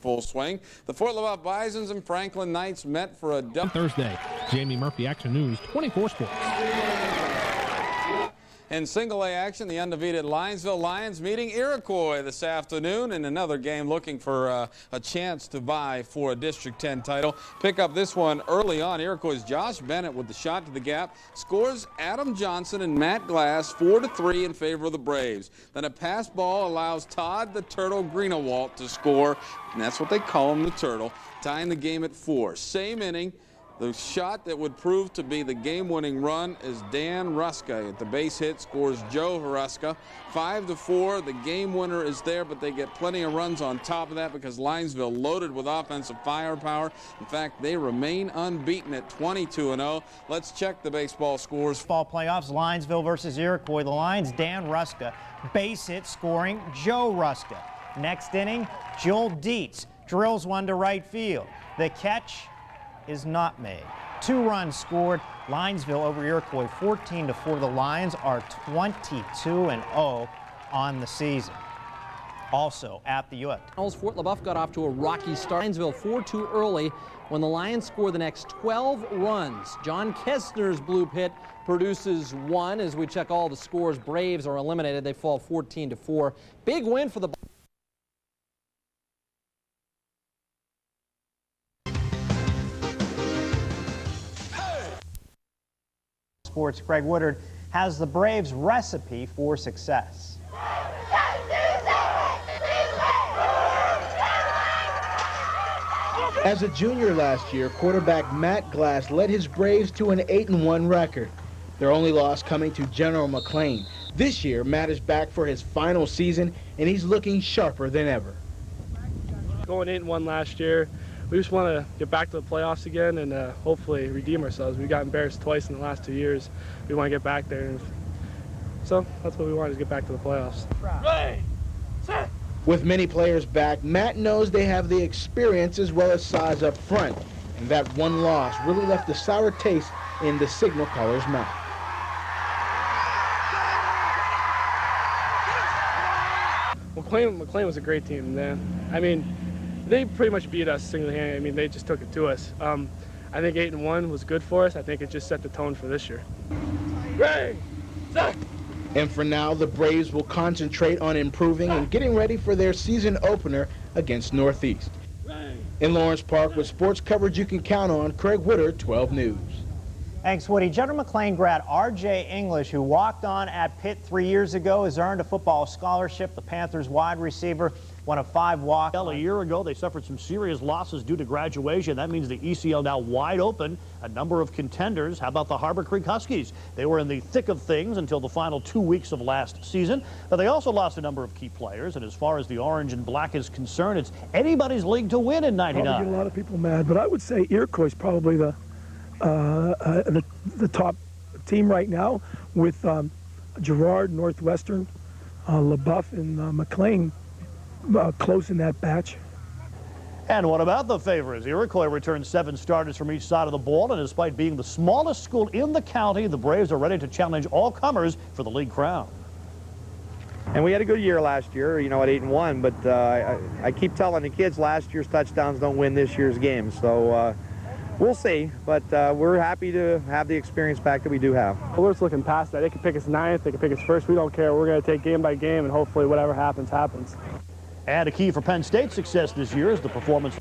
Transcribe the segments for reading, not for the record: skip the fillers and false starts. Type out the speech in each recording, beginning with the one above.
full swing. The Fort LaBeouf Bisons and Franklin Knights met for a Thursday. Jamie Murphy, Action News, 24 Sports. In single-A action, the undefeated Linesville Lions meeting Iroquois this afternoon in another game looking for a chance to vie for a District 10 title. Pick up this one early on. Iroquois' Josh Bennett with the shot to the gap scores Adam Johnson and Matt Glass 4-3 in favor of the Braves. Then a pass ball allows Todd the Turtle Greenawalt to score, and that's what they call him, the Turtle, tying the game at 4. Same inning. The shot that would prove to be the game-winning run is Dan Ruska. At the base hit scores Joe Haruska. 5-4. The game winner is there, but they get plenty of runs on top of that because Linesville loaded with offensive firepower. In fact, they remain unbeaten at 22-0. Let's check the baseball scores. Ball playoffs, Linesville versus Iroquois. The Lions, Dan Ruska. Base hit scoring Joe Ruska. Next inning, Joel Dietz drills one to right field. The catch is not made. 2 runs scored. Linesville over Iroquois 14-4. The Lions are 22-0 on the season. Also at the U.S. Fort LaBeouf got off to a rocky start. Linesville 4-2 early when the Lions score the next 12 runs. John Kessner's blue pit produces 1. As we check all the scores, Braves are eliminated. They fall 14-4. Big win for the Sports. Craig Woodard has the Braves' recipe for success. As a junior last year, quarterback Matt Glass led his Braves to an 8-1 record. Their only loss coming to General McLean. This year, Matt is back for his final season, and he's looking sharper than ever. Going 8-1 last year, we just want to get back to the playoffs again and hopefully redeem ourselves. We got embarrassed twice in the last 2 years. We want to get back there. So that's what we want, is get back to the playoffs. Right. With many players back, Matt knows they have the experience as well as size up front. And that one loss really left a sour taste in the signal caller's mouth. McLean was a great team, man. I mean, they pretty much beat us single-handedly. I mean, they just took it to us. I think 8-1 was good for us. I think it just set the tone for this year. Ray! And for now, the Braves will concentrate on improving and getting ready for their season opener against Northeast. In Lawrence Park, with sports coverage you can count on, Craig Woodard, 12 News. Thanks, Woody. General McLean grad R.J. English, who walked on at Pitt 3 years ago, has earned a football scholarship. The Panthers wide receiver, one of 5 walks. A year ago, they suffered some serious losses due to graduation. That means the ECL now wide open. A number of contenders. How about the Harbor Creek Huskies? They were in the thick of things until the final 2 weeks of last season. But they also lost a number of key players. And as far as the orange and black is concerned, it's anybody's league to win in '99. Probably get a lot of people mad, but I would say Iroquois is probably the top team right now, with Girard, Northwestern, LaBeouf, and McLean close in that batch. And what about the favorites? Iroquois returns 7 starters from each side of the ball, and despite being the smallest school in the county, the Braves are ready to challenge all comers for the league crown. And we had a good year last year, you know, at 8-1, but I keep telling the kids last year's touchdowns don't win this year's game, so we'll see, but we're happy to have the experience back that we do have. Well, we're just looking past that. They can pick us 9th, they can pick us 1st. We don't care. We're going to take game by game, and hopefully whatever happens, happens. And a key for Penn State's success this year is the performance.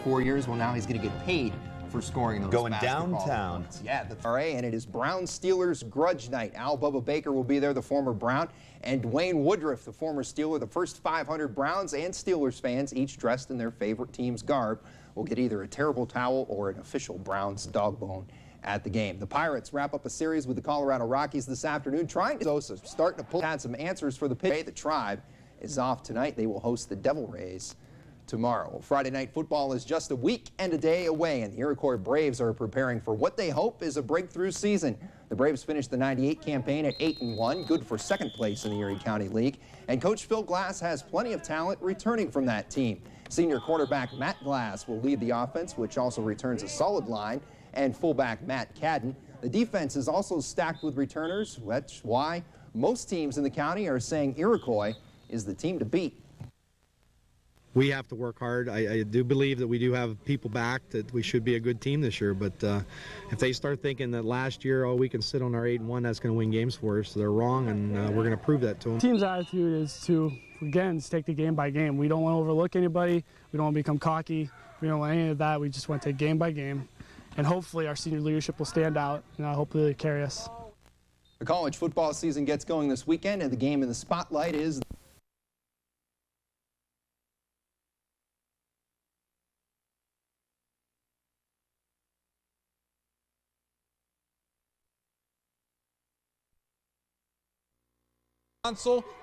4 years, well, now he's going to get paid for scoring those going downtown. Yeah, the RA, and it is Brown Steelers Grudge Night. Al Bubba Baker will be there, the former Brown, and Dwayne Woodruff, the former Steeler. The first 500 Browns and Steelers fans, each dressed in their favorite team's garb, will get either a terrible towel or an official Browns dog bone at the game. The Pirates wrap up a series with the Colorado Rockies this afternoon, trying to start to pull had some answers for the pitch. The Tribe is off tonight. They will host the Devil Rays tomorrow. Well, Friday Night Football is just a week and a day away, and the Iroquois Braves are preparing for what they hope is a breakthrough season. The Braves finished the '98 campaign at 8-1, good for 2nd place in the Erie County League, and Coach Phil Glass has plenty of talent returning from that team. Senior quarterback Matt Glass will lead the offense, which also returns a solid line, and fullback Matt Cadden. The defense is also stacked with returners, which is why most teams in the county are saying Iroquois is the team to beat. we have to work hard. I do believe that we do have people back, that we should be a good team this year. But if they start thinking that last year, oh, we can sit on our 8-1, that's going to win games for us, they're wrong, and we're going to prove that to them. The team's attitude is to, again, take the game by game. We don't want to overlook anybody. We don't want to become cocky. We don't want any of that. We just want to take game by game. And hopefully our senior leadership will stand out, and hopefully they carry us. The college football season gets going this weekend, and the game in the spotlight is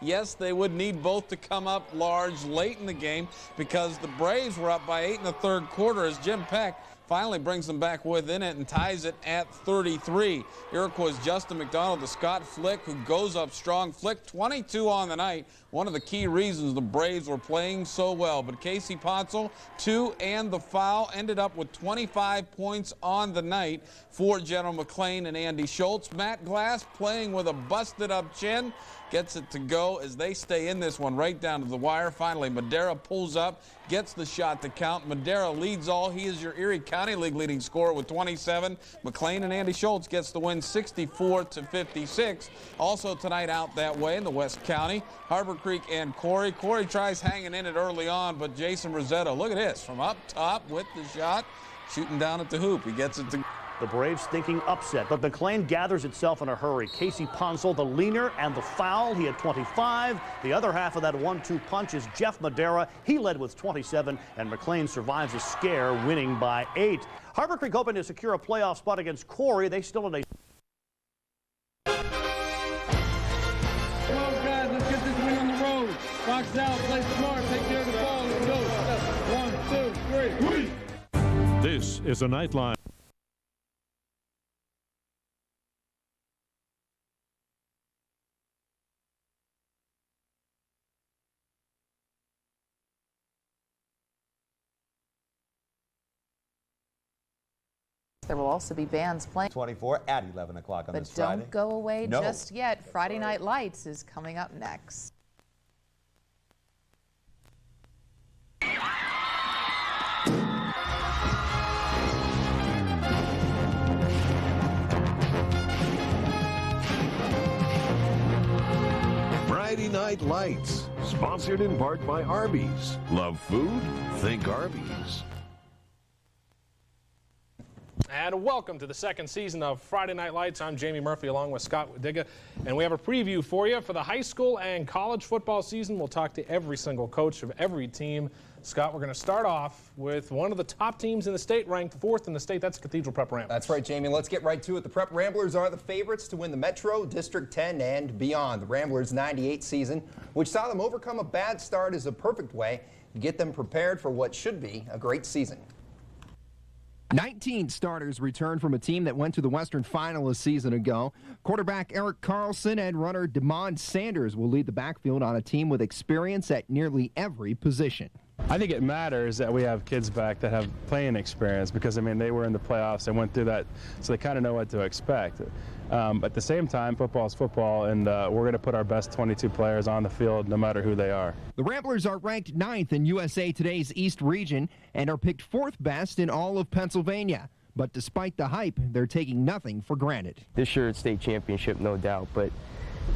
yes, they would need both to come up large late in the game because the Braves were up by 8 in the third quarter as Jim Peck finally brings them back within it and ties it at 33. Iroquois' Justin McDonald to Scott Flick, who goes up strong. Flick 22 on the night. One of the key reasons the Braves were playing so well. But Casey Potzel, 2 and the foul, ended up with 25 points on the night for General McLean and Andy Schultz. Matt Glass playing with a busted up chin. Gets it to go as they stay in this one right down to the wire. Finally, Madera pulls up, gets the shot to count. Madera leads all. He is your Erie County League leading scorer with 27. McLean and Andy Schultz gets the win 64-56. Also tonight out that way in the West County, Harbor Creek and Corey. Corey tries hanging in it early on, but Jason Rossetto, look at this, from up top with the shot, shooting down at the hoop. He gets it to... The Braves thinking upset, but McLean gathers itself in a hurry. Casey Ponsel, the leaner, and the foul. He had 25. The other half of that 1-2 punch is Jeff Madera. He led with 27, and McLean survives a scare, winning by 8. Harbor Creek hoping to secure a playoff spot against Corey. They still in a... Come on, guys, let's get this win on the road. Box out, play smart, take care of the ball. Let's go. 1, 2, 3. This is a Nightline. There will also be bands playing. 24 at 11 o'clock on this Friday. But don't go away just yet. Friday Night Lights is coming up next. Friday Night Lights, sponsored in part by Arby's. Love food? Think Arby's. And welcome to the second season of Friday Night Lights. I'm Jamie Murphy along with Scott Wadiga, and we have a preview for you for the high school and college football season. We'll talk to every single coach of every team. Scott, we're going to start off with one of the top teams in the state, ranked 4th in the state. That's Cathedral Prep Ramblers. That's right, Jamie. Let's get right to it. The Prep Ramblers are the favorites to win the Metro, District 10, and beyond. The Ramblers' 98 season, which saw them overcome a bad start, is a perfect way to get them prepared for what should be a great season. 19 starters returned from a team that went to the Western Final a season ago. Quarterback Eric Carlson and runner DeMond Sanders will lead the backfield on a team with experience at nearly every position. I think it matters that we have kids back that have playing experience because, I mean, they were in the playoffs, they went through that, so they kind of know what to expect. At the same time, football is football, and we're going to put our best 22 players on the field no matter who they are. The Ramblers are ranked 9th in USA Today's East Region and are picked 4th best in all of Pennsylvania. But despite the hype, they're taking nothing for granted. This year it's state championship, no doubt, but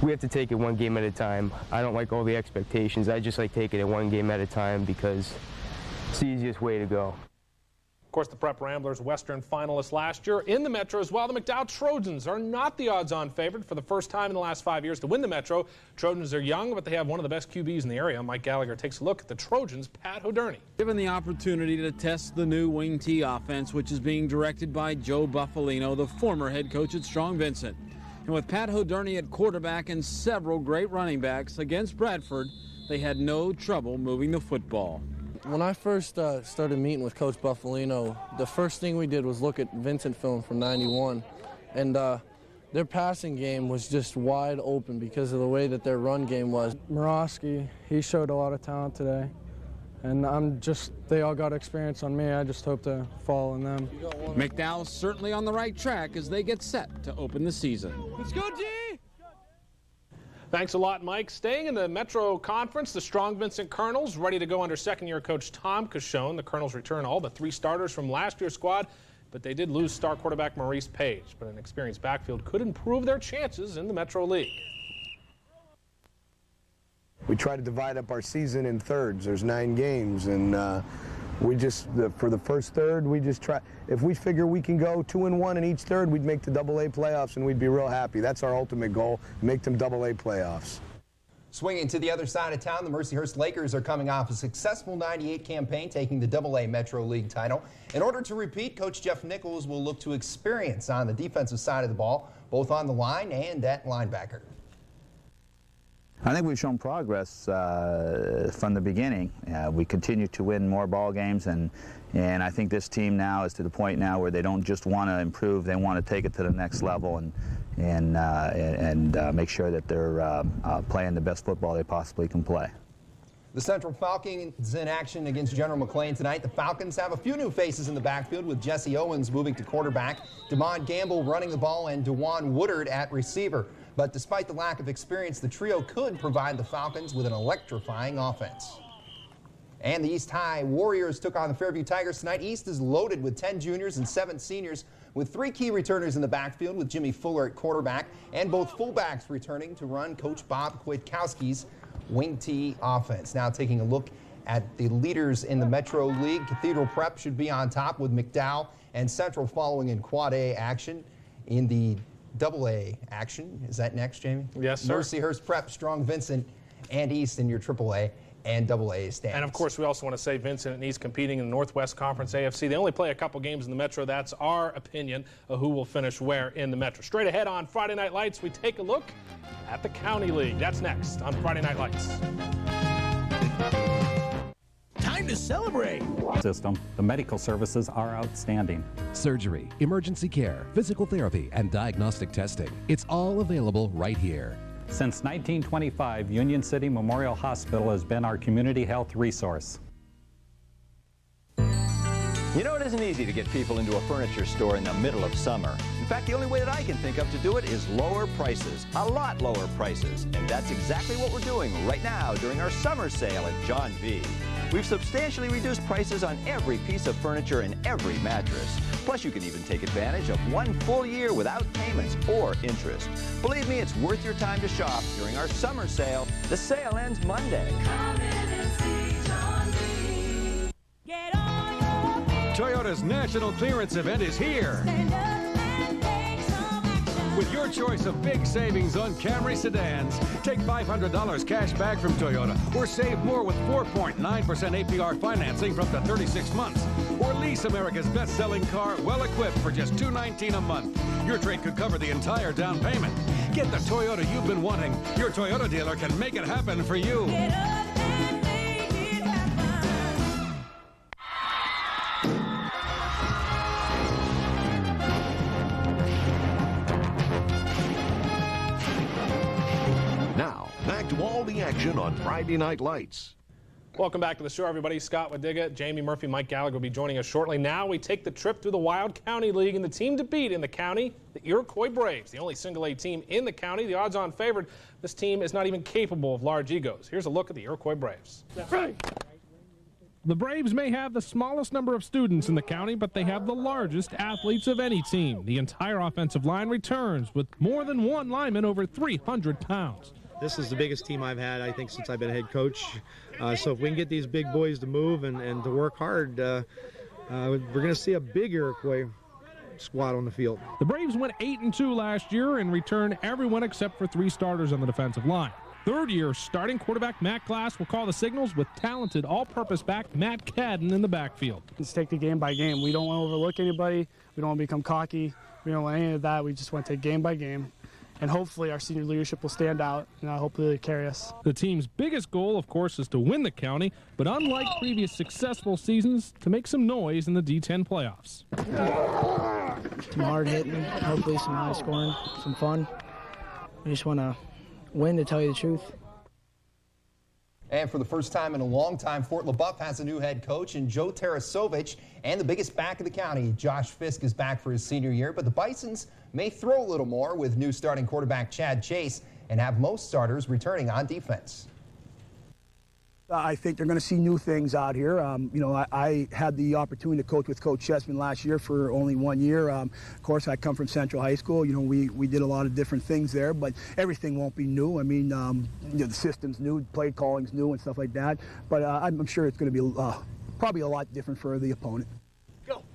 we have to take it one game at a time. I don't like all the expectations. I just like taking it one game at a time because it's the easiest way to go. Of course, the Prep Ramblers Western finalists last year in the Metro as well. The McDowell Trojans are not the odds-on favorite for the first time in the last 5 years to win the Metro. Trojans are young, but they have one of the best QBs in the area. Mike Gallagher takes a look at the Trojans' Pat Hoderney. Given the opportunity to test the new wing T offense, which is being directed by Joe Buffalino, the former head coach at Strong Vincent. And with Pat Hoderney at quarterback and several great running backs against Bradford, they had no trouble moving the football. When I first started meeting with Coach Buffalino, the first thing we did was look at Vincent film from '91, and their passing game was just wide open because of the way that their run game was. Morosky, he showed a lot of talent today, and they all got experience on me. I just hope to follow in them. McDowell's certainly on the right track as they get set to open the season. Let's go, G! Thanks a lot, Mike. Staying in the Metro Conference, the Strong Vincent Colonels ready to go under second-year coach Tom Cashone. The Colonels return all the 3 starters from last year's squad, but they did lose star quarterback Maurice Page. But an experienced backfield could improve their chances in the Metro League. We try to divide up our season in thirds. There's 9 games, and we just, for the first third, we just try. If we figure we can go 2-1 in each third, we'd make the AA playoffs, and we'd be real happy. That's our ultimate goal, make them AA playoffs. Swinging to the other side of town, the Mercyhurst Lakers are coming off a successful '98 campaign, taking the AA Metro League title. In order to repeat, Coach Jeff Nichols will look to experience on the defensive side of the ball, both on the line and at linebacker. I think we've shown progress from the beginning. We continue to win more ball games, and I think this team now is to the point now where they don't just want to improve; they want to take it to the next level and make sure that they're playing the best football they possibly can play. The Central Falcons in action against General McLean tonight. The Falcons have a few new faces in the backfield, with Jesse Owens moving to quarterback, Damon Gamble running the ball, and DeJuan Woodard at receiver. But despite the lack of experience, the trio could provide the Falcons with an electrifying offense. And the East High Warriors took on the Fairview Tigers tonight. East is loaded with 10 juniors and 7 seniors, with 3 key returners in the backfield, with Jimmy Fuller at quarterback, and both fullbacks returning to run Coach Bob Kwiatkowski's wing T offense. Now taking a look at the leaders in the Metro League. Cathedral Prep should be on top, with McDowell and Central following in Quad A action. In the AA action, is that next, Jamie? Yes, sir. Mercyhurst Prep, Strong Vincent, and East in your AAA and AA standings. And of course, we also want to say Vincent and East competing in the Northwest Conference AFC. They only play a couple games in the Metro. That's our opinion of who will finish where in the Metro. Straight ahead on Friday Night Lights, we take a look at the County League. That's next on Friday Night Lights. Time to celebrate. System. The medical services are outstanding. Surgery, emergency care, physical therapy, and diagnostic testing. It's all available right here. Since 1925, Union City Memorial Hospital has been our community health resource. You know, it isn't easy to get people into a furniture store in the middle of summer. In fact, the only way that I can think of to do it is lower prices, a lot lower prices. And that's exactly what we're doing right now during our summer sale at John V. We've substantially reduced prices on every piece of furniture and every mattress. Plus, you can even take advantage of 1 full year without payments or interest. Believe me, it's worth your time to shop during our summer sale. The sale ends Monday. Come in and see John V. Get on your feet. Toyota's national clearance event is here. Stand up and take some action. With your choice of big savings on Camry sedans, take $500 cash back from Toyota, or save more with 4.9% APR financing for up to 36 months. Or lease America's best-selling car well-equipped for just $219 a month. Your trade could cover the entire down payment. Get the Toyota you've been wanting. Your Toyota dealer can make it happen for you. Get up and make it happen. Now, back to all the action on Friday Night Lights. Welcome back to the show, everybody. Scott Wadiga, Jamie Murphy, Mike Gallagher will be joining us shortly. Now we take the trip through the Wild County League, and the team to beat in the county, the Iroquois Braves, the only single-A team in the county. The odds-on favorite. This team is not even capable of large egos. Here's a look at the Iroquois Braves. The Braves may have the smallest number of students in the county, but they have the largest athletes of any team. The entire offensive line returns with more than one lineman over 300 pounds. This is the biggest team I've had, I think, since I've been head coach. So if we can get these big boys to move and to work hard, we're going to see a big Iroquois squad on the field. The Braves went 8-2 last year and returned everyone except for 3 starters on the defensive line. Third-year starting quarterback Matt Glass will call the signals with talented all-purpose back Matt Cadden in the backfield. Let's take the game by game. We don't want to overlook anybody. We don't want to become cocky. We don't want any of that. We just want to take game by game. And hopefully our senior leadership will stand out and hopefully carry us. The team's biggest goal, of course, is to win the county, but unlike previous successful seasons, to make some noise in the D10 playoffs. Some hard hitting, hopefully some high scoring, some fun. We just want to win, to tell you the truth. And for the first time in a long time, Fort LaBeouf has a new head coach in Joe Tarasovich, and the biggest back of the county, Josh Fisk, is back for his senior year. But the Bisons may throw a little more with new starting quarterback Chad Chase and have most starters returning on defense. I think they're going to see new things out here. You know, I had the opportunity to coach with Coach Chessman last year for only 1 year. Of course, I come from Central High School. You know, we did a lot of different things there, but everything won't be new. I mean, you know, the system's new, play calling's new and stuff like that. But I'm sure it's going to be probably a lot different for the opponent.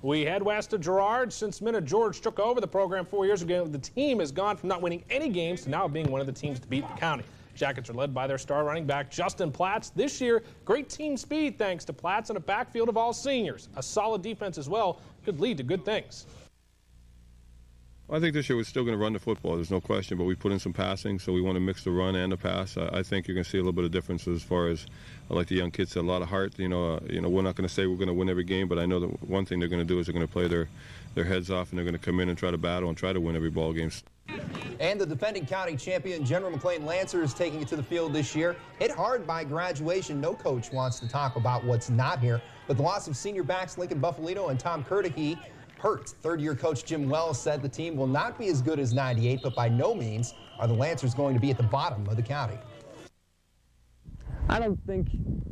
We head west to Girard. Since Minna George took over the program 4 years ago, the team has gone from not winning any games to now being one of the teams to beat the county. Jackets are led by their star running back, Justin Platts. This year, great team speed thanks to Platts and a backfield of all seniors. A solid defense as well could lead to good things. I think this year we're still going to run the football, there's no question, but we put in some passing, so we want to mix the run and the pass. I think you're going to see a little bit of difference as far as, like the young kids said, a lot of heart. You know, we're not going to say we're going to win every game, but I know that one thing they're going to do is they're going to play their heads off, and they're going to come in and try to battle and try to win every ball game. And the defending county champion, General McLean Lancers, taking it to the field this year. Hit hard by graduation. No coach wants to talk about what's not here, but the loss of senior backs Lincoln Buffalino and Tom Curtihe hurt. Third-year coach Jim Wells said the team will not be as good as 98, but by no means are the Lancers going to be at the bottom of the county. I don't think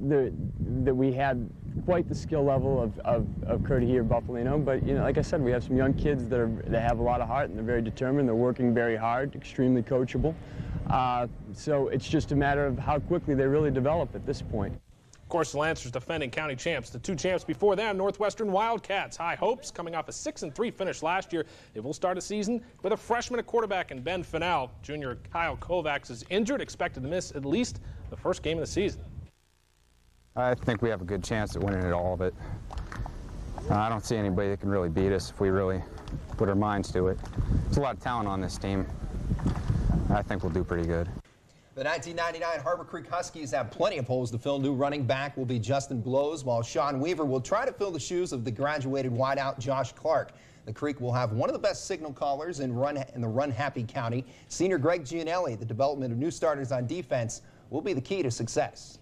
that we had quite the skill level of Curtihe or Buffalino, but you know, like I said, we have some young kids that have a lot of heart and they're very determined. They're working very hard, extremely coachable. So it's just a matter of how quickly they really develop at this point. Of course, the Lancers defending county champs. The two champs before them, Northwestern Wildcats. High hopes coming off a 6-3 finish last year. They will start a season with a freshman at quarterback in Ben Fennell. Junior Kyle Kovacs is injured, expected to miss at least the first game of the season. I think we have a good chance at winning all of it. I don't see anybody that can really beat us if we really put our minds to it. There's a lot of talent on this team. I think we'll do pretty good. The 1999 Harbor Creek Huskies have plenty of holes to fill. New running back will be Justin Blows, while Sean Weaver will try to fill the shoes of the graduated wideout Josh Clark. The Creek will have one of the best signal callers in the run-happy county. Senior Greg Gianelli, the development of new starters on defense will be the key to success.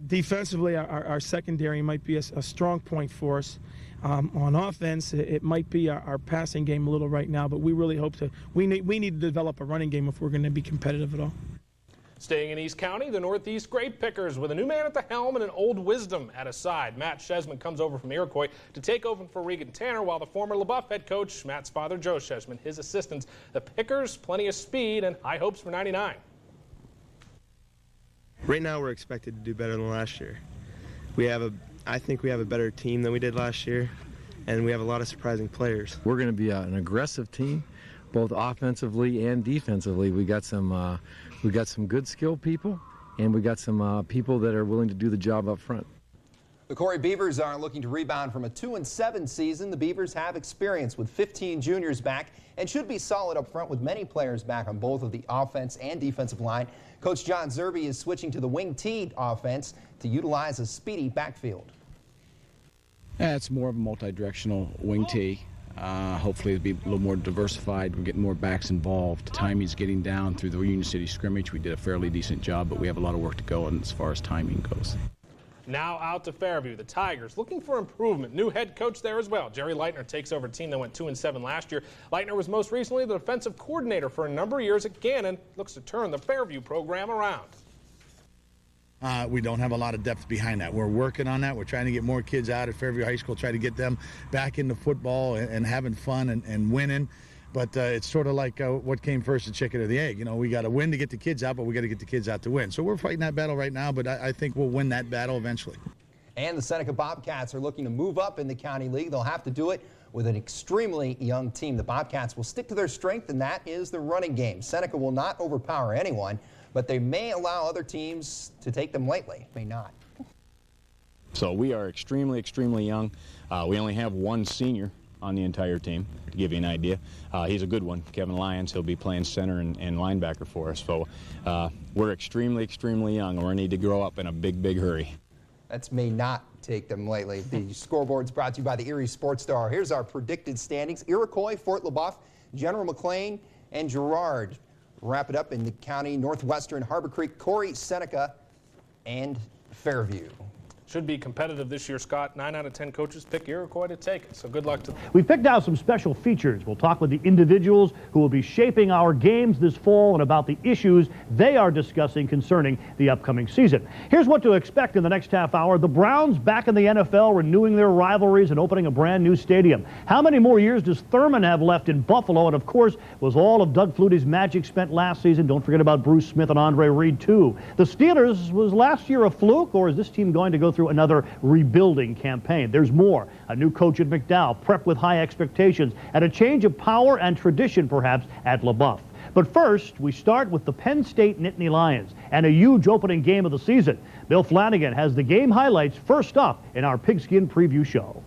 Defensively, our secondary might be a strong point for us. On offense, it might be our passing game a little right now, but we really hope to. We need to develop a running game if we're going to be competitive at all. Staying in East County, the Northeast Grape Pickers with a new man at the helm and an old wisdom at his side. Matt Shesman comes over from Iroquois to take over for Regan Tanner, while the former LaBeouf head coach, Matt's father, Joe Shesman, his assistants. The Pickers, plenty of speed and high hopes for 99. Right now, we're expected to do better than last year. I think we have a better team than we did last year, and we have a lot of surprising players. We're going to be an aggressive team, both offensively and defensively. We got some good skilled people, and we got some people that are willing to do the job up front. The Corey Beavers are looking to rebound from a 2-7 season. The Beavers have experience with 15 juniors back and should be solid up front with many players back on both of the offense and defensive line. Coach John Zerbe is switching to the wing T offense to utilize a speedy backfield. Yeah, it's more of a multi-directional wing T. Hopefully it'll be a little more diversified. We're getting more backs involved. Timing's getting down through the Union City scrimmage. We did a fairly decent job, but we have a lot of work to go on as far as timing goes. Now out to Fairview, the Tigers looking for improvement. New head coach there as well. Jerry Leitner takes over a team that went 2-7 last year. Leitner was most recently the defensive coordinator for a number of years at Gannon. Looks to turn the Fairview program around. We don't have a lot of depth behind that. We're working on that. We're trying to get more kids out at Fairview High School, try to get them back into football and having fun and winning. But it's sort of like what came first, the chicken or the egg. You know, we got to win to get the kids out, but we got to get the kids out to win. So we're fighting that battle right now, but I think we'll win that battle eventually. And the Seneca Bobcats are looking to move up in the county league. They'll have to do it with an extremely young team. The Bobcats will stick to their strength, and that is the running game. Seneca will not overpower anyone, but they may allow other teams to take them lightly. May not. So we are extremely, extremely young. We only have one senior on the entire team, to give you an idea. He's a good one, Kevin Lyons. He'll be playing center and linebacker for us. So we're extremely, extremely young, and we need to grow up in a big, big hurry. That may not take them lightly. The scoreboard's brought to you by the Erie Sports Star. Here's our predicted standings. Iroquois, Fort LaBeouf, General McLean, and Girard. Wrap it up in the county. Northwestern, Harbor Creek, Corey, Seneca, and Fairview. Should be competitive this year, Scott. 9 out of 10 coaches pick Iroquois to take it, so good luck to them. We've picked out some special features. We'll talk with the individuals who will be shaping our games this fall and about the issues they are discussing concerning the upcoming season. Here's what to expect in the next half hour. The Browns back in the NFL, renewing their rivalries and opening a brand new stadium. How many more years does Thurman have left in Buffalo? And of course, was all of Doug Flutie's magic spent last season? Don't forget about Bruce Smith and Andre Reed, too. The Steelers, was last year a fluke, or is this team going to go through another rebuilding campaign? There's more. A new coach at McDowell, prep with high expectations, and a change of power and tradition, perhaps, at LaBeouf. But first, we start with the Penn State Nittany Lions and a huge opening game of the season. Bill Flanagan has the game highlights first up in our Pigskin Preview show.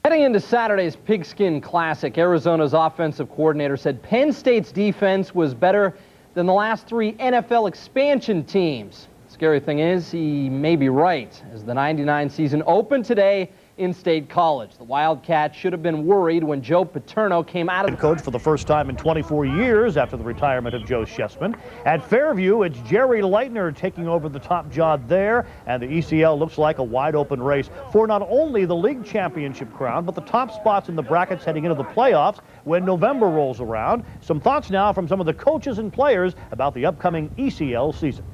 Heading into Saturday's Pigskin Classic, Arizona's offensive coordinator said Penn State's defense was better than the last 3 NFL expansion teams. Scary thing is, he may be right, as the '99 season opened today in State College. The Wildcats should have been worried when Joe Paterno came out of the coach for the first time in 24 years after the retirement of Joe Shessman. At Fairview, it's Jerry Leitner taking over the top job there, and the ECL looks like a wide-open race for not only the league championship crown, but the top spots in the brackets heading into the playoffs when November rolls around. Some thoughts now from some of the coaches and players about the upcoming ECL season.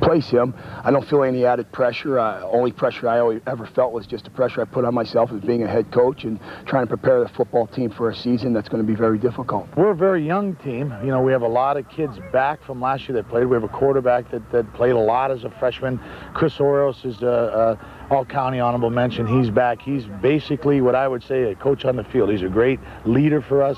Place him. I don't feel any added pressure. Only pressure I ever felt was just the pressure I put on myself as being a head coach and trying to prepare the football team for a season that's going to be very difficult. We're a very young team. You know, we have a lot of kids back from last year that played. We have a quarterback that played a lot as a freshman. Chris Oros is all-county honorable mention. He's back. He's basically what I would say a coach on the field. He's a great leader for us.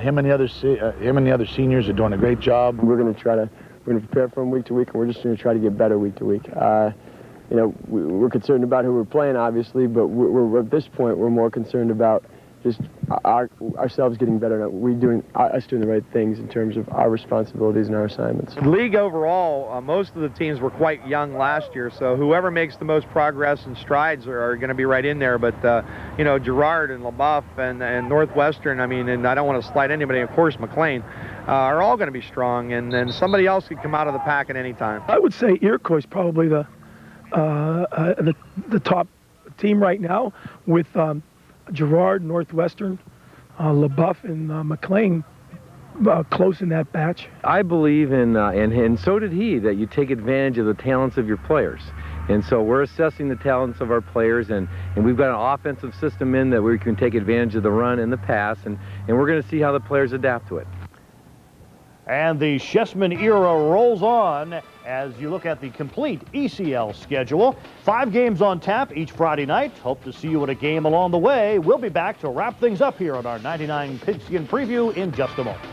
Him and the other seniors are doing a great job. We're going to prepare from week to week, and we're just going to try to get better week to week. You know, we're concerned about who we're playing, obviously, but we're at this point, we're more concerned about just ourselves getting better, us doing the right things in terms of our responsibilities and our assignments. League overall, most of the teams were quite young last year, so whoever makes the most progress and strides are going to be right in there. But you know, Girard and LaBeouf and Northwestern, I mean, and I don't want to slight anybody, of course, McLean, are all going to be strong, and then somebody else could come out of the pack at any time. I would say Iroquois is probably the top team right now, with Girard, Northwestern, LaBeouf, and McLean close in that batch. I believe in, and so did he, that you take advantage of the talents of your players. And so we're assessing the talents of our players, and we've got an offensive system in that we can take advantage of the run and the pass, and we're going to see how the players adapt to it. And the Shessman era rolls on as you look at the complete ECL schedule. 5 games on tap each Friday night. Hope to see you at a game along the way. We'll be back to wrap things up here on our 99 Pigskin Preview in just a moment.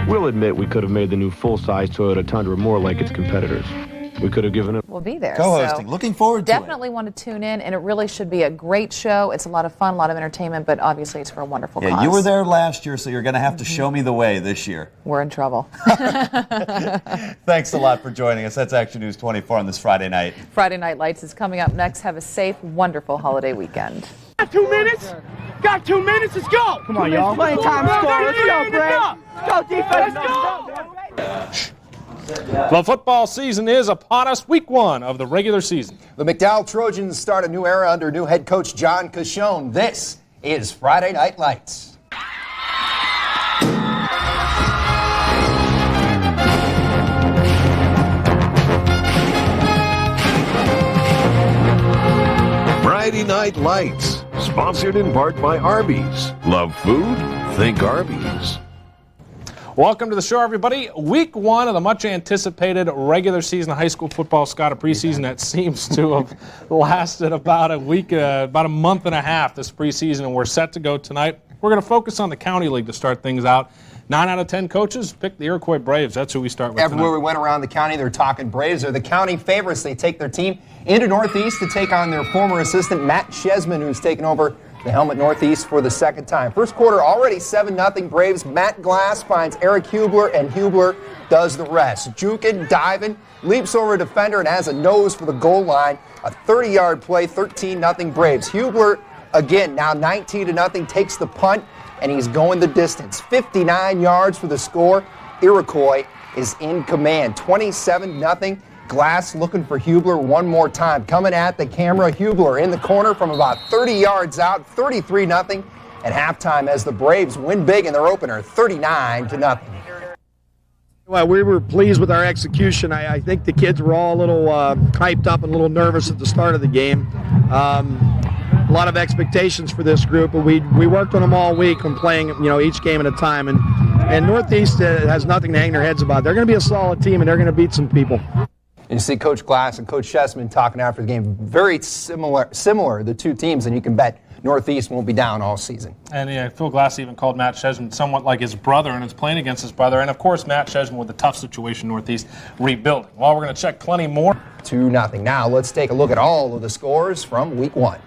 We'll admit we could have made the new full-size Toyota Tundra more like its competitors. We could have given it... We'll be there. Co-hosting. So Looking forward to it. Definitely want to tune in, and it really should be a great show. It's a lot of fun, a lot of entertainment, but obviously it's for a wonderful cause. Yeah, you were there last year, so you're going to have to show me the way this year. We're in trouble. Thanks a lot for joining us. That's Action News 24 on this Friday night. Friday Night Lights is coming up next. Have a safe, wonderful holiday weekend. Got 2 minutes? Got 2 minutes? Let's go! Come on, y'all. Playing time to score. Let's go, Brad. Let's go, defense. Let's go! The football season is upon us, week 1 of the regular season. The McDowell Trojans start a new era under new head coach John Cashone. This is Friday Night Lights. Friday Night Lights, sponsored in part by Arby's. Love food? Think Arby's. Welcome to the show, everybody. Week 1 of the much-anticipated regular season of high school football. Scott, a preseason that seems to have lasted about a week, about a month and a half this preseason, and we're set to go tonight. We're going to focus on the County League to start things out. 9 out of 10 coaches picked the Iroquois Braves. That's who we start with Everywhere tonight. we went around the county, they're talking Braves. They're the county favorites. They take their team into Northeast to take on their former assistant, Matt Chesman, who's taken over the helmet Northeast for the second time. First quarter already 7-0 Braves. Matt Glass finds Eric Hubler, and Hubler does the rest. Jukin, diving, leaps over a defender and has a nose for the goal line. A 30-yard play, 13-0 Braves. Hubler, again, now 19-0, takes the punt, and he's going the distance. 59 yards for the score. Iroquois is in command. 27-0. Glass looking for Hubler one more time. Coming at the camera, Hubler in the corner from about 30 yards out, 33-0 at halftime as the Braves win big in their opener, 39-0. Well, we were pleased with our execution. I think the kids were all a little hyped up and a little nervous at the start of the game. A lot of expectations for this group, but we worked on them all week on playing, each game at a time. And Northeast has nothing to hang their heads about. They're going to be a solid team, and they're going to beat some people. And you see Coach Glass and Coach Chessman talking after the game. Very similar, the two teams, and you can bet Northeast won't be down all season. And yeah, Phil Glass even called Matt Chesman somewhat like his brother, and is playing against his brother. And of course, Matt Chesman with a tough situation Northeast rebuilding. Well, we're going to check plenty more. 2-0. Now let's take a look at all of the scores from Week 1.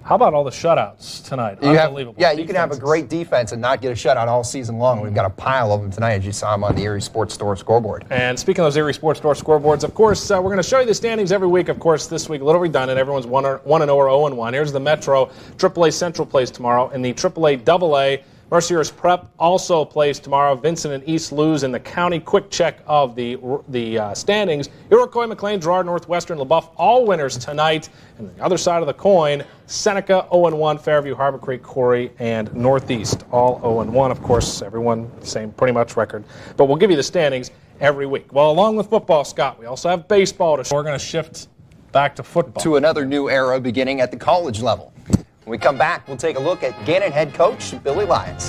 How about all the shutouts tonight? Unbelievable. You can have a great defense and not get a shutout all season long. We've got a pile of them tonight, as you saw them on the Erie Sports Store scoreboard. And speaking of those Erie Sports Store scoreboards, of course, we're going to show you the standings every week. Of course, this week, a little redundant. Everyone's 1-0 or 0-1. Here's the Metro. AAA Central plays tomorrow. In the AAA AA, Mercier's Prep also plays tomorrow. Vincent and East lose in the county. Quick check of the standings. Iroquois, McLean, Girard, Northwestern, LaBeouf, all winners tonight. And the other side of the coin, Seneca 0-1, Fairview, Harbor Creek, Corey, and Northeast all 0-1. Of course, everyone same pretty much record. But we'll give you the standings every week. Well, along with football, Scott, we also have baseball to show. We're going to shift back to football. To another new era beginning at the college level. When we come back, we'll take a look at Gannon head coach Billy Lyons.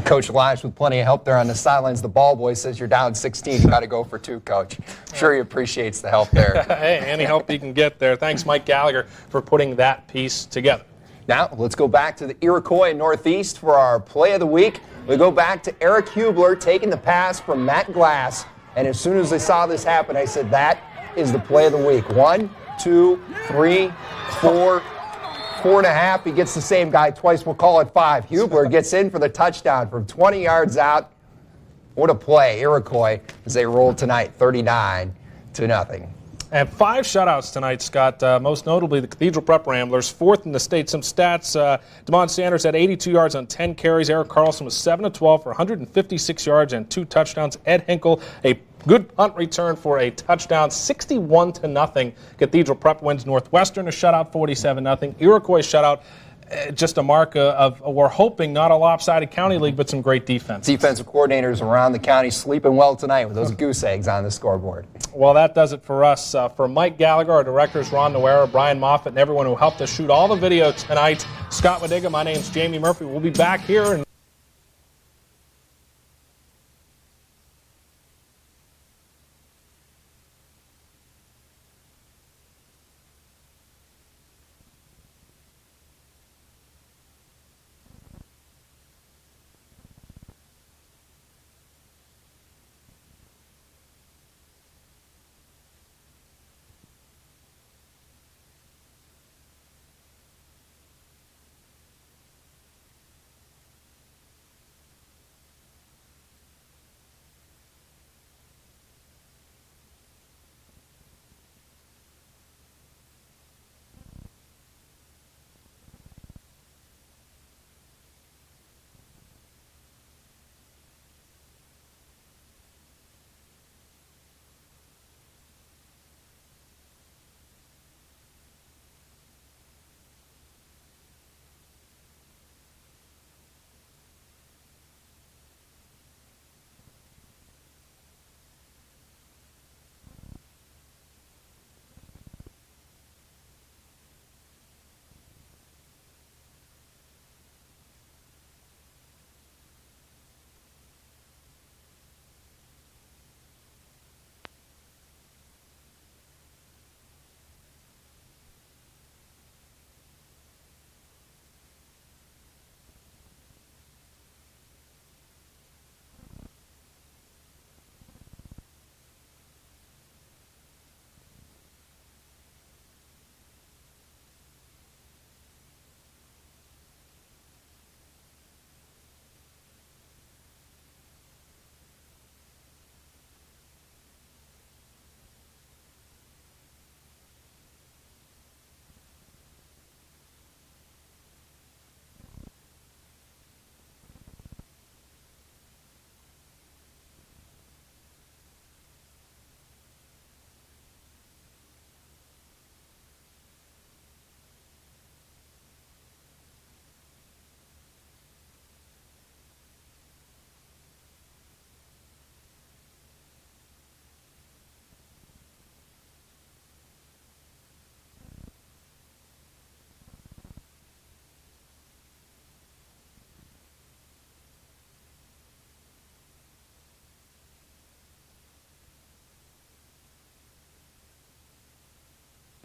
Coach Lyons with plenty of help there on the sidelines. The ball boy says you're down 16. You got to go for 2, Coach. I'm sure he appreciates the help there. Hey, any help you can get there. Thanks, Mike Gallagher, for putting that piece together. Now, let's go back to the Iroquois Northeast for our play of the week. We go back to Eric Hubler taking the pass from Matt Glass. And as soon as I saw this happen, I said, that is the play of the week. 1, 2, 3, 4, 4.5. He gets the same guy twice. We'll call it 5. Hubler gets in for the touchdown from 20 yards out. What a play. Iroquois, as they roll tonight, 39-0. And 5 shutouts tonight, Scott. Most notably, the Cathedral Prep Ramblers, 4th in the state. Some stats, DeMond Sanders had 82 yards on 10 carries. Eric Carlson was 7 of 12 for 156 yards and 2 touchdowns. Ed Hinkle, a good punt return for a touchdown, 61-0. Cathedral Prep wins Northwestern, a shutout, 47-0. Iroquois shutout, just a mark of we're hoping not a lopsided county league, but some great defense. Defensive coordinators around the county sleeping well tonight with those goose eggs on the scoreboard. Well, that does it for us. For Mike Gallagher, our directors, Ron Noera, Brian Moffitt, and everyone who helped us shoot all the video tonight, Scott Wadiga, my name's Jamie Murphy. We'll be back here.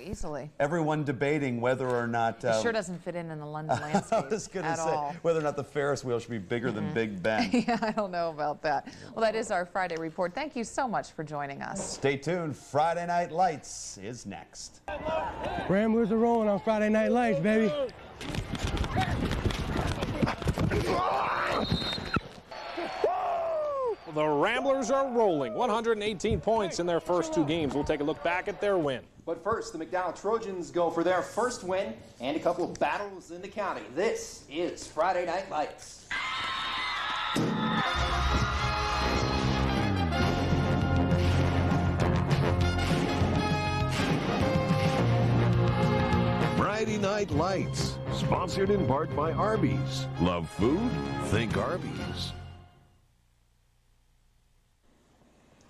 easily. Everyone debating whether or not... It sure doesn't fit in the London landscape I was going to at say, all. whether or not the Ferris wheel should be bigger than Big Ben. Yeah, I don't know about that. Well, that is our Friday report. Thank you so much for joining us. Stay tuned. Friday Night Lights is next. Ramblers are rolling on Friday Night Lights, baby. The Ramblers are rolling. 118 points in their first 2 games. We'll take a look back at their win. But first, the McDowell Trojans go for their first win and a couple of battles in the county. This is Friday Night Lights. Friday Night Lights, sponsored in part by Arby's. Love food? Think Arby's.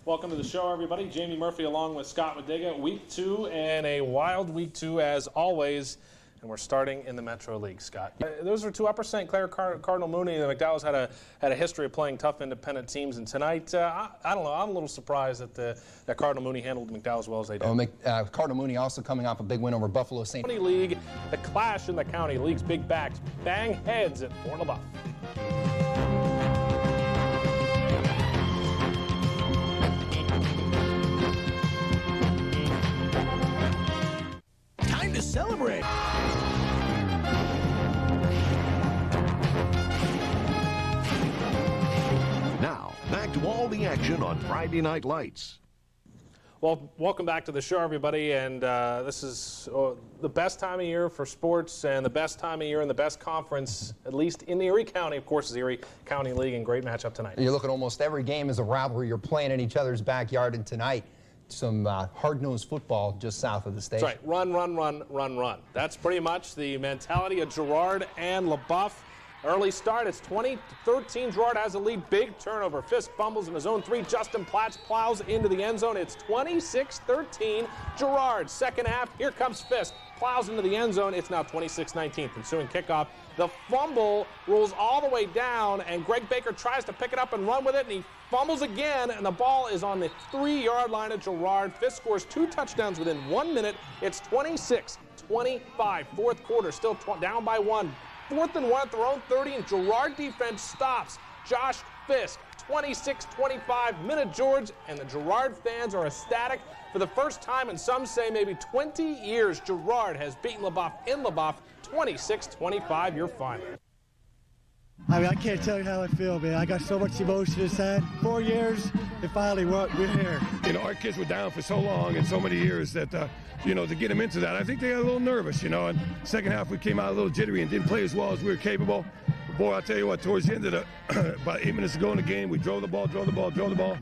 Welcome to the show, everybody. Jamie Murphy along with Scott Wadiga. Week 2 and a wild week 2 as always. And we're starting in the Metro League, Scott. Those are 2 Upper St. Clair Cardinal Mooney. The McDowells had a history of playing tough independent teams. And tonight, I don't know, I'm a little surprised that Cardinal Mooney handled the McDowells as well as they did. Cardinal Mooney also coming off a big win over Buffalo St. County League, the clash in the county. League's big backs bang heads at Fort LaBeouf. Time to celebrate. Now, back to all the action on Friday Night Lights. Well, welcome back to the show, everybody. And this is the best time of year for sports and the best time of year in the best conference, at least in the Erie County. Of course, the Erie County League, and great matchup tonight. You look at almost every game as a rivalry. You're playing in each other's backyard, and tonight, some hard-nosed football just south of the station. That's right. Run, run, run, run, run. That's pretty much the mentality of Girard and LaBeouf. Early start, it's 20-13. Girard has the lead. Big turnover. Fisk fumbles in his own 3. Justin Platts plows into the end zone. It's 26-13. Girard, second half. Here comes Fisk. Plows into the end zone. It's now 26-19. Ensuing kickoff. The fumble rolls all the way down, and Greg Baker tries to pick it up and run with it, and he fumbles again, and the ball is on the 3-yard line of Girard. Fisk scores 2 touchdowns within 1 minute. It's 26-25. Fourth quarter, still down by 1. 4th and 1 at their own 30, and Girard defense stops Josh Fisk. 26-25, Minute George, and the Girard fans are ecstatic. For the first time in some say maybe 20 years, Girard has beaten LaBeouf in LaBeouf. 26-25, your final. I mean, I can't tell you how I feel, man. I got so much emotion inside. 4 years, and finally we're here. You know, our kids were down for so long and so many years that, you know, to get them into that, I think they got a little nervous, you know. And second half, we came out a little jittery and didn't play as well as we were capable. But boy, I'll tell you what, towards the end of the, about 8 minutes to go in the game, we drove the ball.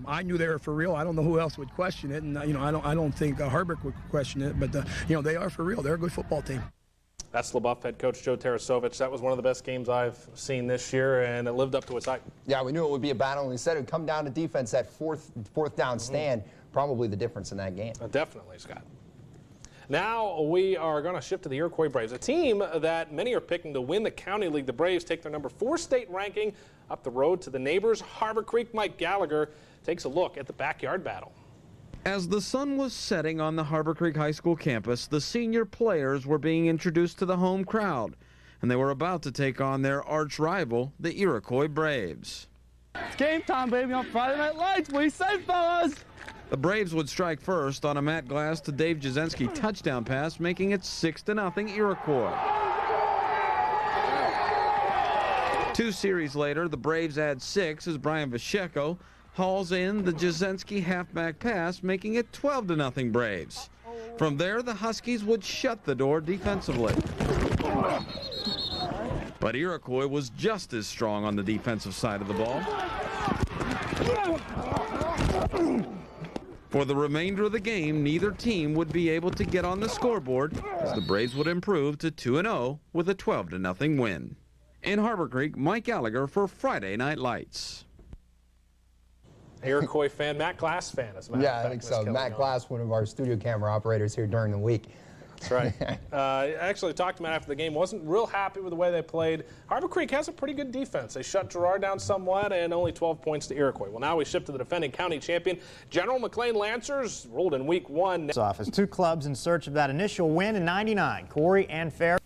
I knew they were for real. I don't know who else would question it. And, you know, I don't think Harvick would question it. But, you know, they are for real. They're a good football team. That's LaBeouf head coach Joe Tarasovich. That was one of the best games I've seen this year, and it lived up to its hype. Yeah, we knew it would be a battle, and we said it would come down to defense. That fourth down stand, probably the difference in that game. Definitely, Scott. Now we are going to shift to the Iroquois Braves, a team that many are picking to win the County League. The Braves take their number 4 state ranking up the road to the neighbors, Harbor Creek. Mike Gallagher takes a look at the backyard battle. As the sun was setting on the Harbor Creek High School campus, the senior players were being introduced to the home crowd, and they were about to take on their arch rival, the Iroquois Braves. It's game time, baby, on Friday Night Lights. What do you say, fellas? The Braves would strike first on a Matt Glass to Dave Jasinski touchdown pass, making it 6-0 Iroquois. 2 series later, the Braves add 6 as Brian Vacheco hauls in the Jasinski halfback pass, making it 12-0 Braves. From there, the Huskies would shut the door defensively. But Iroquois was just as strong on the defensive side of the ball. For the remainder of the game, neither team would be able to get on the scoreboard as the Braves would improve to 2-0 with a 12-0 win. In Harbor Creek, Mike Gallagher for Friday Night Lights. Iroquois fan, Matt Glass fan, as a matter of fact. I think so. Matt Glass, one of our studio camera operators here during the week. That's right. I actually talked to Matt after the game. Wasn't real happy with the way they played. Harbor Creek has a pretty good defense. They shut Girard down somewhat and only 12 points to Iroquois. Well, now we shift to the defending county champion. General McLean Lancers rolled in week 1. Office. Two clubs in search of that initial win in '99. Corey and Fair.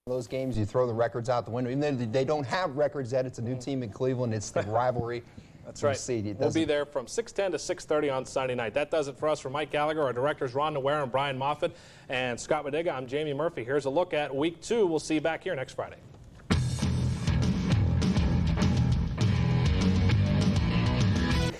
Those games, you throw the records out the window. Even though they don't have records yet, it's a new team in Cleveland. It's the rivalry. That's right. We'll be there from 6:10 to 6:30 on Sunday night. That does it for us. For Mike Gallagher, our directors Ron Nowera and Brian Moffitt, and Scott Wadiga, I'm Jamie Murphy. Here's a look at week 2. We'll see you back here next Friday.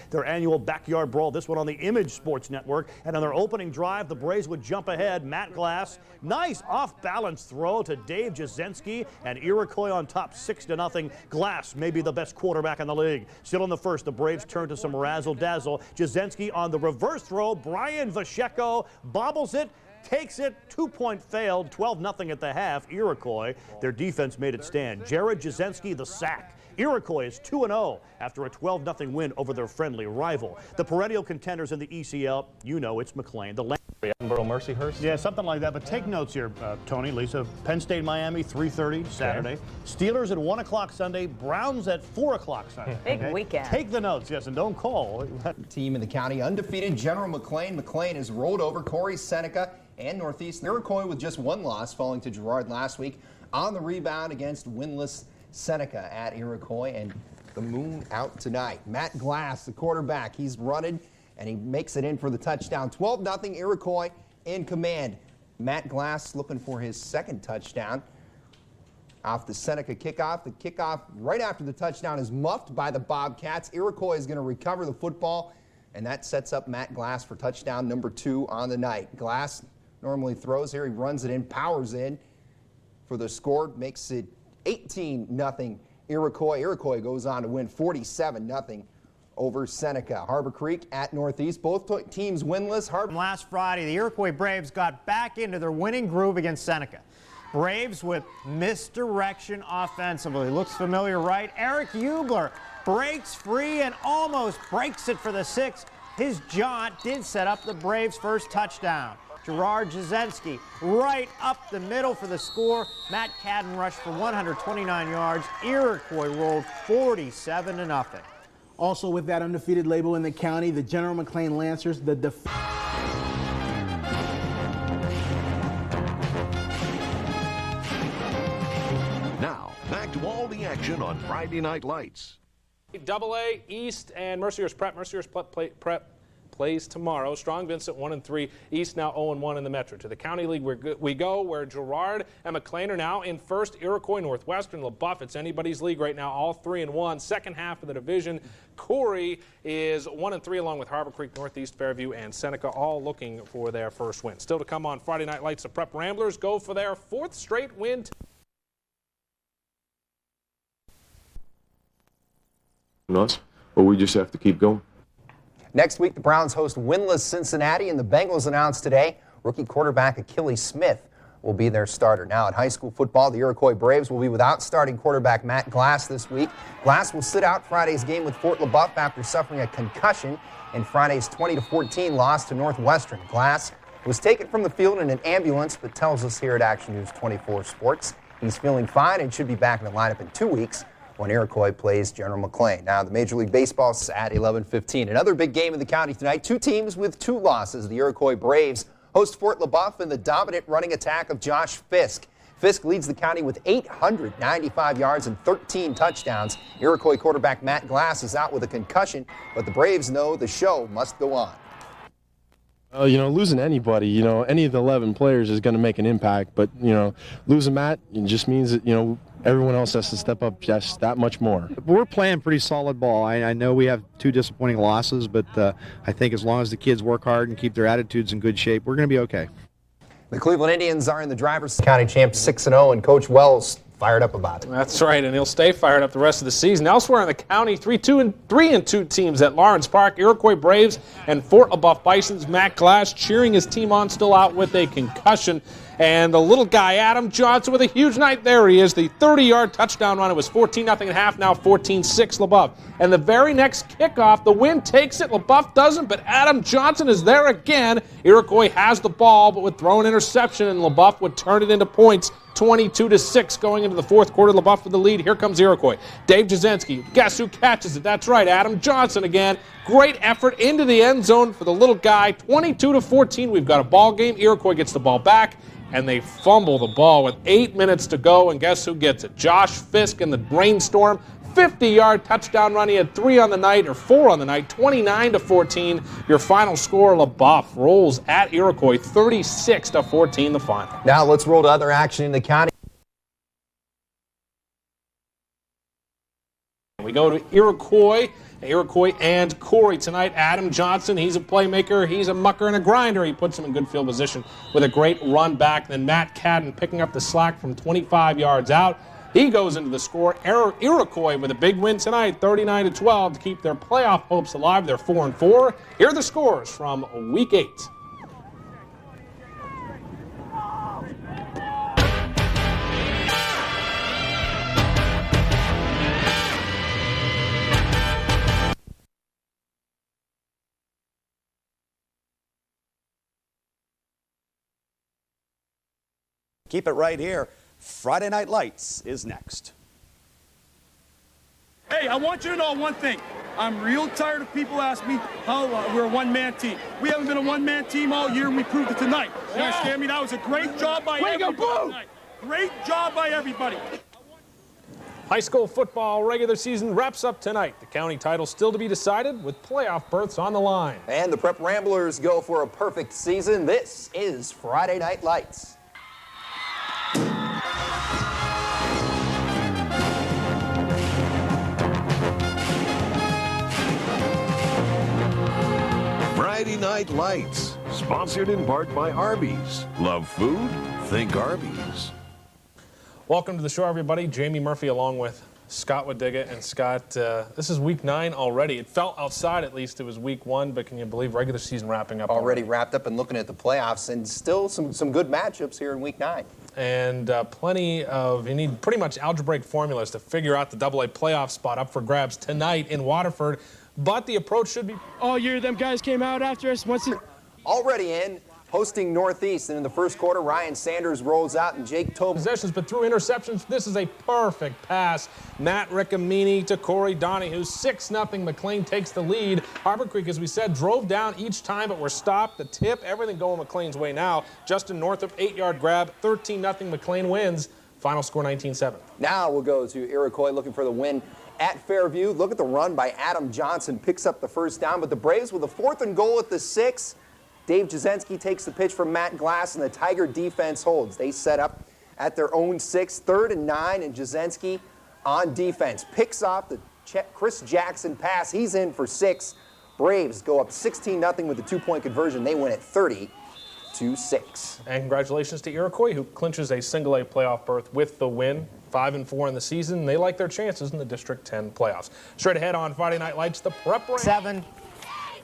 Their annual backyard brawl, this one on the Image Sports Network. And on their opening drive, the Braves would jump ahead. Matt Glass, nice off-balance throw to Dave Jasinski, and Iroquois on top 6-0. Glass may be the best quarterback in the league. Still in the first, the Braves turn to some razzle-dazzle. Jasinski on the reverse throw. Brian Vasheko bobbles it. Takes it, 2-point failed, 12-0 at the half. Iroquois, their defense made it stand. Jared Jasinski, the sack. Iroquois is 2-0 after a 12-0 win over their friendly rival. The perennial contenders in the ECL, you know it's McLean. The Edinburgh Mercyhurst? Yeah, something like that. But take notes here, Tony, Lisa. Penn State, Miami, 3:30 Saturday. Okay. Steelers at 1 o'clock Sunday. Browns at 4 o'clock Sunday. Big weekend. Take the notes, yes, and don't call. Team in the county, undefeated General McLean. McLean has rolled over Corey, Seneca, and Northeast. Iroquois with just 1 loss, falling to Girard last week on the rebound against winless Seneca at Iroquois. And the moon out tonight. Matt Glass, the quarterback, he's running and he makes it in for the touchdown. 12-0 Iroquois in command. Matt Glass looking for his second touchdown off the Seneca kickoff. The kickoff right after the touchdown is muffed by the Bobcats. Iroquois is going to recover the football, and that sets up Matt Glass for touchdown number 2 on the night. Glass normally throws here. He runs it in, powers in for the score, makes it 18-0 Iroquois. Iroquois goes on to win 47-0 over Seneca. Harbor Creek at Northeast. Both teams winless. Last Friday, the Iroquois Braves got back into their winning groove against Seneca. Braves with misdirection offensively. Looks familiar, right? Eric Hubler breaks free and almost breaks it for the 6th. His jaunt did set up the Braves' first touchdown. Gerard Jasinski right up the middle for the score. Matt Cadden rushed for 129 yards. Iroquois rolled 47-0. Also with that undefeated label in the county, the General McLean Lancers, Now, back to all the action on Friday Night Lights. AA East and Mercyhurst Prep. Mercyhurst Prep plays tomorrow. Strong Vincent 1-3. East now 0-1 in the Metro. To the County League we go, where Girard and McLean are now in first. Iroquois, Northwestern, LaBeouf. It's anybody's league right now, all 3-1. Second half of the division, Corey is 1-3 along with Harbor Creek, Northeast, Fairview, and Seneca, all looking for their first win. Still to come on Friday Night Lights, the Prep Ramblers go for their 4th straight win. Us, but we just have to keep going. Next week, the Browns host winless Cincinnati, and the Bengals announced today rookie quarterback Achilles Smith will be their starter. Now, in high school football, the Iroquois Braves will be without starting quarterback Matt Glass this week. Glass will sit out Friday's game with Fort LaBeouf after suffering a concussion in Friday's 20-14 loss to Northwestern. Glass was taken from the field in an ambulance, but tells us here at Action News 24 Sports he's feeling fine and should be back in the lineup in 2 weeks when Iroquois plays General McLean. Now, the Major League Baseball is at 11:15. Another big game in the county tonight. 2 teams with 2 losses. The Iroquois Braves host Fort LaBeouf in the dominant running attack of Josh Fisk. Fisk leads the county with 895 yards and 13 touchdowns. Iroquois quarterback Matt Glass is out with a concussion, but the Braves know the show must go on. Losing anybody, any of the 11 players is going to make an impact. But, losing Matt, it just means that, everyone else has to step up just that much more. We're playing pretty solid ball. I know we have 2 disappointing losses, but I think as long as the kids work hard and keep their attitudes in good shape, we're going to be okay. The Cleveland Indians are in the driver's county champs 6-0, and Coach Wells fired up about it. That's right, and he'll stay fired up the rest of the season. Elsewhere in the county, 3-2 teams at Lawrence Park. Iroquois Braves and Fort LaBeouf Bisons. Matt Glass cheering his team on, still out with a concussion. And the little guy, Adam Johnson, with a huge night. There he is, the 30-yard touchdown run. It was 14-0 at half, now 14-6 LaBeouf. And the very next kickoff, the Wind takes it. LaBeouf doesn't, but Adam Johnson is there again. Iroquois has the ball, but would throw an interception, and LaBeouf would turn it into points. 22-6 going into the fourth quarter. LaBeouf with the lead. Here comes Iroquois. Dave Jasinski. Guess who catches it? That's right, Adam Johnson again. Great effort into the end zone for the little guy. 22-14. We've got a ball game. Iroquois gets the ball back, and they fumble the ball with 8 minutes to go. And guess who gets it? Josh Fisk in the rainstorm. 50-yard touchdown run. He had 4 on the night, 29-14. Your final score, LaBeouf rolls at Iroquois, 36-14 the final. Now let's roll to other action in the county. We go to Iroquois and Corey tonight. Adam Johnson, he's a playmaker, he's a mucker and a grinder. He puts him in good field position with a great run back. Then Matt Cadden picking up the slack from 25 yards out. He goes into the score. Iroquois with a big win tonight, 39-12 to keep their playoff hopes alive. They're 4-4. Here are the scores from Week 8. Keep it right here. Friday Night Lights is next. Hey, I want you to know one thing. I'm real tired of people asking me how we're a one-man team. We haven't been a one-man team all year, and we proved it tonight. You understand me? That was a great job by everybody tonight. Great job by everybody. High school football regular season wraps up tonight. The county title still to be decided with playoff berths on the line. And the Prep Ramblers go for a perfect season. This is Friday Night Lights. Friday Night Lights, sponsored in part by Arby's. Love food? Think Arby's. Welcome to the show, everybody. Jamie Murphy along with Scott Wadiga. And Scott, this is week 9 already. It felt outside at least it was week 1, but can you believe regular season wrapping up already? Wrapped up and looking at the playoffs, and still some good matchups here in week 9. And you need pretty much algebraic formulas to figure out the AA playoff spot up for grabs tonight in Waterford. But the approach should be all year. Them guys came out after us. Already in, hosting Northeast, and in the first quarter, Ryan Sanders rolls out and Jake Tobin. Possessions, but through interceptions, this is a perfect pass. Matt Riccomini to Corey Donahue. 6-0. McLean takes the lead. Harbor Creek, as we said, drove down each time, but were stopped. The tip, everything going McLean's way now. Justin Northup, 8-yard grab. 13-0. McLean wins. Final score 19-7. Now we'll go to Iroquois looking for the win at Fairview. Look at the run by Adam Johnson. Picks up the first down, but the Braves with a 4th and goal at the 6. Dave Jasinski takes the pitch from Matt Glass, and the Tiger defense holds. They set up at their own 6, 3rd and 9, and Jasinski on defense. Picks off the Chris Jackson pass. He's in for 6. Braves go up 16-0 with the 2-point conversion. They win at 30-6. And congratulations to Iroquois, who clinches a single-A playoff berth with the win. 5-4 in the season. They like their chances in the District 10 playoffs. Straight ahead on Friday Night Lights, the Prep 7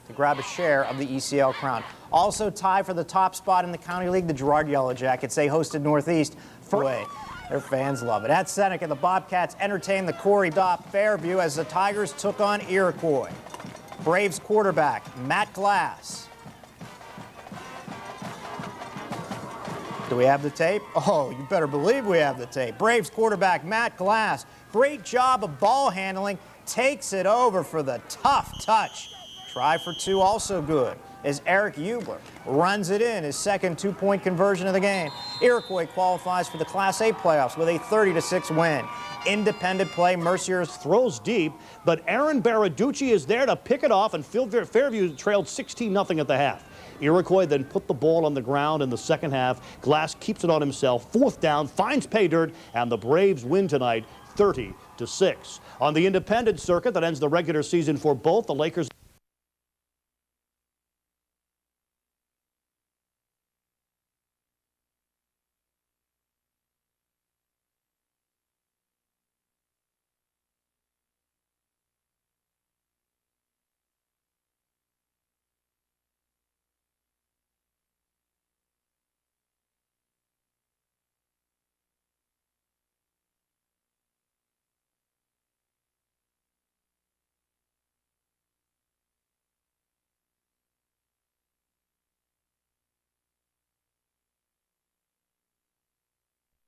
to grab a share of the ECL crown. Also tied for the top spot in the County League, the Girard Yellow Jackets. They hosted Northeast. Their fans love it. At Seneca, the Bobcats entertained the Corey Dopp Fairview as the Tigers took on Iroquois. Braves quarterback Matt Glass. Do we have the tape? Oh, you better believe we have the tape. Braves quarterback Matt Glass. Great job of ball handling. Takes it over for the tough touch. Try for 2 also good as Eric Hubler runs it in, his second 2-point conversion of the game. Iroquois qualifies for the Class A playoffs with a 30-6 win. Independent play, Mercier's throws deep, but Aaron Baraducci is there to pick it off, and Fairview trailed 16-0 at the half. Iroquois then put the ball on the ground in the second half. Glass keeps it on himself. 4th down, finds pay dirt, and the Braves win tonight 30-6. On the independent circuit that ends the regular season for both, the Lakers